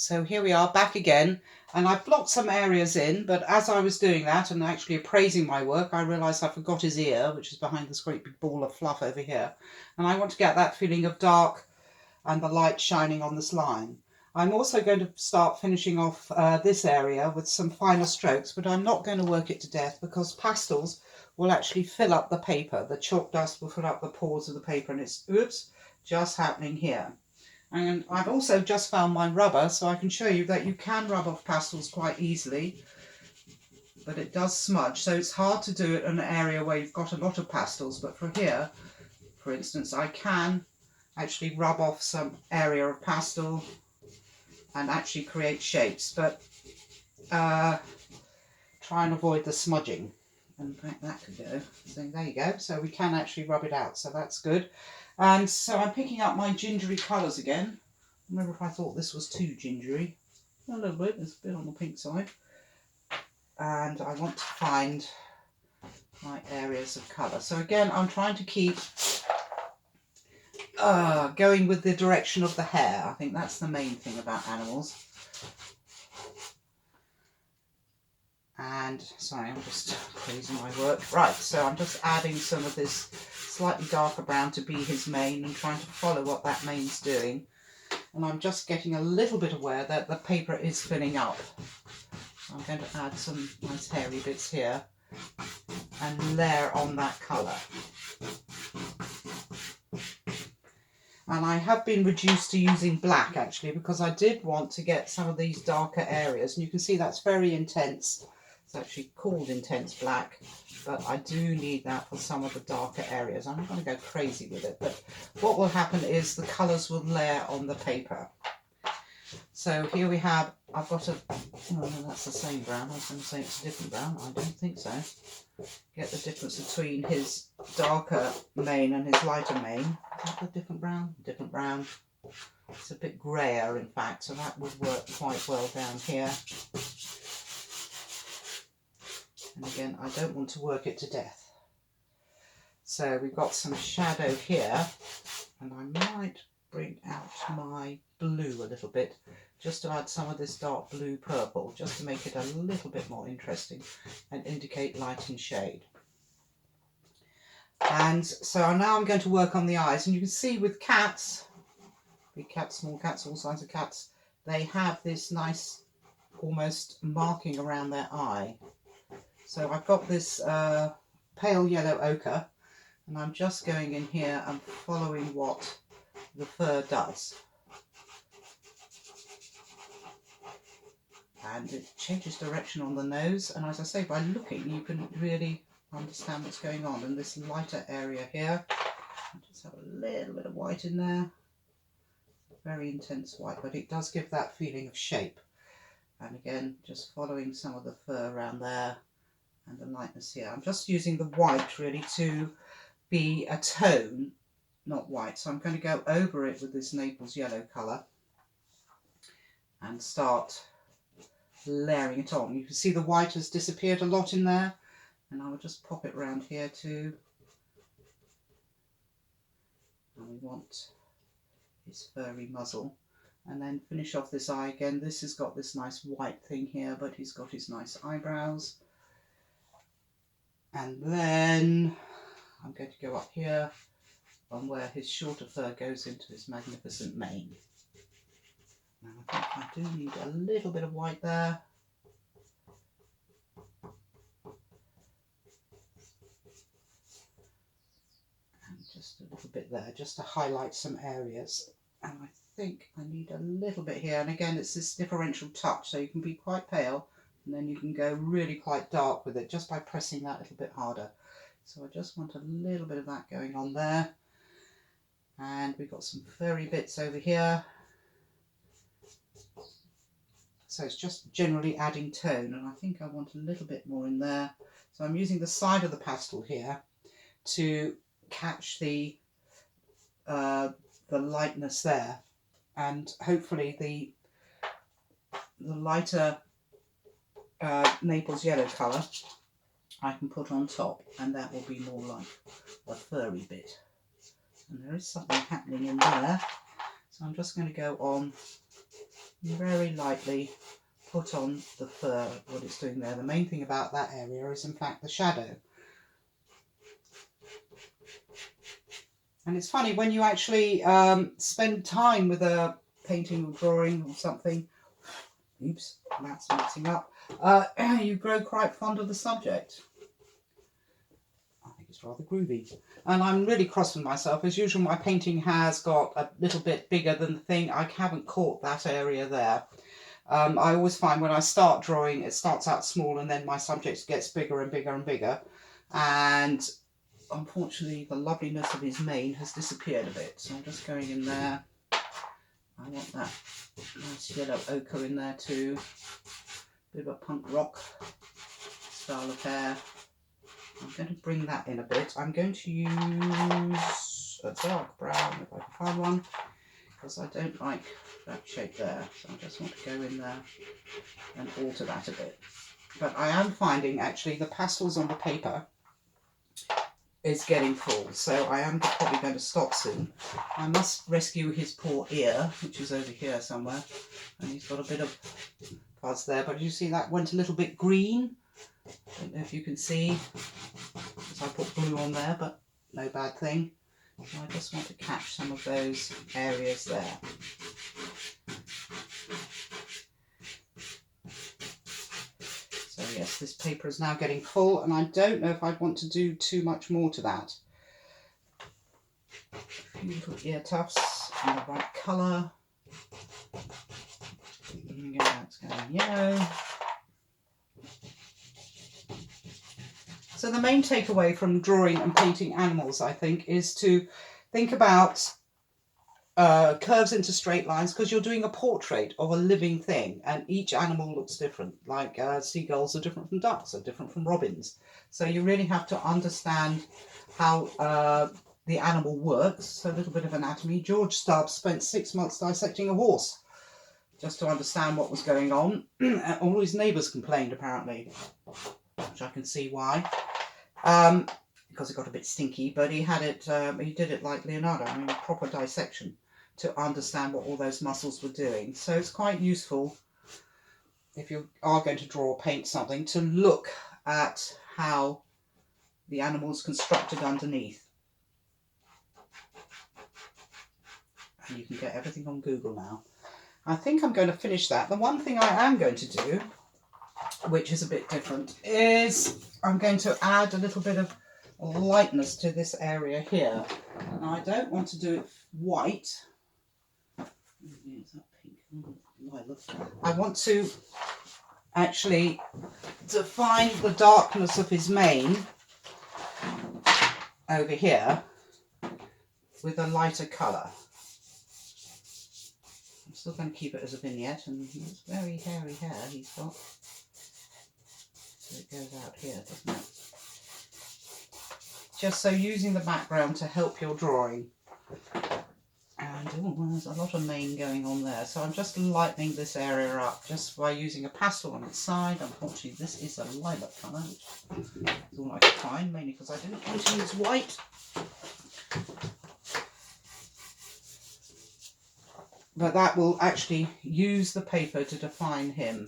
So here we are back again, and I've blocked some areas in, but as I was doing that and actually appraising my work, I realised I forgot his ear, which is behind this great big ball of fluff over here. And I want to get that feeling of dark and the light shining on this line. I'm also going to start finishing off this area with some finer strokes, but I'm not going to work it to death because pastels will actually fill up the paper. The chalk dust will fill up the pores of the paper, and it's, oops, just happening here. And I've also just found my rubber, so I can show you that you can rub off pastels quite easily, but it does smudge, so it's hard to do it in an area where you've got a lot of pastels. But for here, for instance, I can actually rub off some area of pastel and actually create shapes, but try and avoid the smudging. In fact, that could go. So there you go. So we can actually rub it out, so that's good. And so I'm picking up my gingery colours again. I remember if I thought this was too gingery. A little bit, there's a bit on the pink side. And I want to find my areas of colour. So again, I'm trying to keep going with the direction of the hair. I think that's the main thing about animals. And sorry, I'm just praising my work. Right, so I'm just adding some of this slightly darker brown to be his mane and trying to follow what that mane's doing. And I'm just getting a little bit aware that the paper is filling up. So I'm going to add some nice hairy bits here and layer on that colour. And I have been reduced to using black actually, because I did want to get some of these darker areas, and you can see that's very intense. It's actually called intense black, but I do need that for some of the darker areas. I'm not going to go crazy with it, but what will happen is the colours will layer on the paper. So here we have, I've got a, oh no, that's the same brown. I was going to say it's a different brown. I don't think so. Get the difference between his darker mane and his lighter mane. Is that the different brown? Different brown. It's a bit greyer in fact, so that would work quite well down here. And again, I don't want to work it to death. So we've got some shadow here, and I might bring out my blue a little bit, just to add some of this dark blue purple, just to make it a little bit more interesting and indicate light and shade. And so now I'm going to work on the eyes, and you can see with cats, big cats, small cats, all kinds of cats, they have this nice almost marking around their eye. So I've got this pale yellow ochre, and I'm just going in here and following what the fur does. And it changes direction on the nose, and as I say, by looking you can really understand what's going on. In this lighter area here, I'll just have a little bit of white in there. Very intense white, but it does give that feeling of shape. And again, just following some of the fur around there and the lightness here. I'm just using the white really to be a tone, not white. So I'm going to go over it with this Naples yellow colour and start layering it on. You can see the white has disappeared a lot in there, and I will just pop it around here too. And we want his furry muzzle, and then finish off this eye again. This has got this nice white thing here, but he's got his nice eyebrows. And then I'm going to go up here on where his shorter fur goes into his magnificent mane. Now I think I do need a little bit of white there. And just a little bit there, just to highlight some areas. And I think I need a little bit here. And again, it's this differential touch, so you can be quite pale, and then you can go really quite dark with it just by pressing that little bit harder. So I just want a little bit of that going on there. And we've got some furry bits over here. So it's just generally adding tone, and I think I want a little bit more in there. So I'm using the side of the pastel here to catch the lightness there, and hopefully the lighter Naples yellow colour I can put on top, and that will be more like a furry bit. And there is something happening in there, so I'm just going to go on very lightly put on the fur, what it's doing there. The main thing about that area is in fact the shadow. And it's funny, when you actually spend time with a painting or drawing or something, oops, that's mixing up, you grow quite fond of the subject. I think it's rather groovy. And I'm really cross with myself. As usual, my painting has got a little bit bigger than the thing. I haven't caught that area there. I always find when I start drawing, it starts out small and then my subject gets bigger and bigger and bigger. And unfortunately, the loveliness of his mane has disappeared a bit. So I'm just going in there. I want that nice yellow ochre in there too. Bit of a punk rock style of hair. I'm going to bring that in a bit. I'm going to use a dark brown if I can find one, because I don't like that shape there. So I just want to go in there and alter that a bit. But I am finding actually the pastels on the paper is getting full, so I am probably going to stop soon. I must rescue his poor ear, which is over here somewhere, and he's got a bit of fuzz there, but you see that went a little bit green. I don't know if you can see, because I put blue on there, but no bad thing. So I just want to catch some of those areas there. So yes, this paper is now getting full, and I don't know if I'd want to do too much more to that. A few little ear tufts in the right colour. That's going yellow. So the main takeaway from drawing and painting animals, I think, is to think about curves into straight lines, because you're doing a portrait of a living thing and each animal looks different. Like seagulls are different from ducks, are different from robins. So you really have to understand how the animal works. So a little bit of anatomy. George Stubbs spent 6 months dissecting a horse just to understand what was going on. All his neighbours complained, apparently, which I can see why. Because it got a bit stinky, but he had it. He did it like Leonardo, I mean, a proper dissection to understand what all those muscles were doing. So it's quite useful if you are going to draw or paint something to look at how the animal's constructed underneath. And you can get everything on Google now. I think I'm going to finish that. The one thing I am going to do, which is a bit different, is I'm going to add a little bit of lightness to this area here. And I don't want to do it white. Is that pink? I want to actually define the darkness of his mane over here with a lighter colour. I'm still going to keep it as a vignette, and it's very hairy hair he's got. So it goes out here, doesn't it? Just so using the background to help your drawing. And oh, there's a lot of mane going on there. So I'm just lightening this area up just by using a pastel on its side. Unfortunately, this is a lilac colour, which is all I could find, mainly because I didn't want to use white. But that will actually use the paper to define him.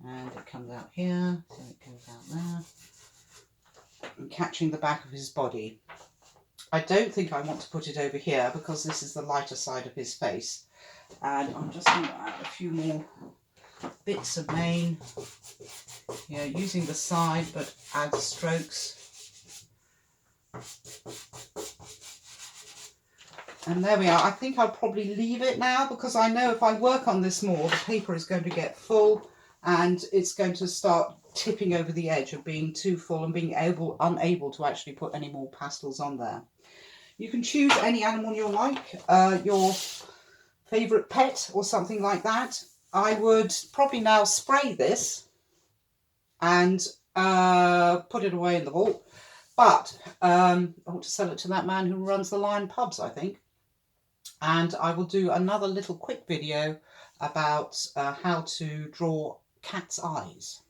And it comes out here, so it goes out there. And catching the back of his body. I don't think I want to put it over here because this is the lighter side of his face. And I'm just going to add a few more bits of mane. Yeah, using the side, but add strokes. And there we are. I think I'll probably leave it now, because I know if I work on this more, the paper is going to get full and it's going to start tipping over the edge of being too full and being unable to actually put any more pastels on there. You can choose any animal you like, your favourite pet or something like that. I would probably now spray this and put it away in the vault. But I want to sell it to that man who runs the Lion pubs, I think. And I will do another little quick video about how to draw cat's eyes.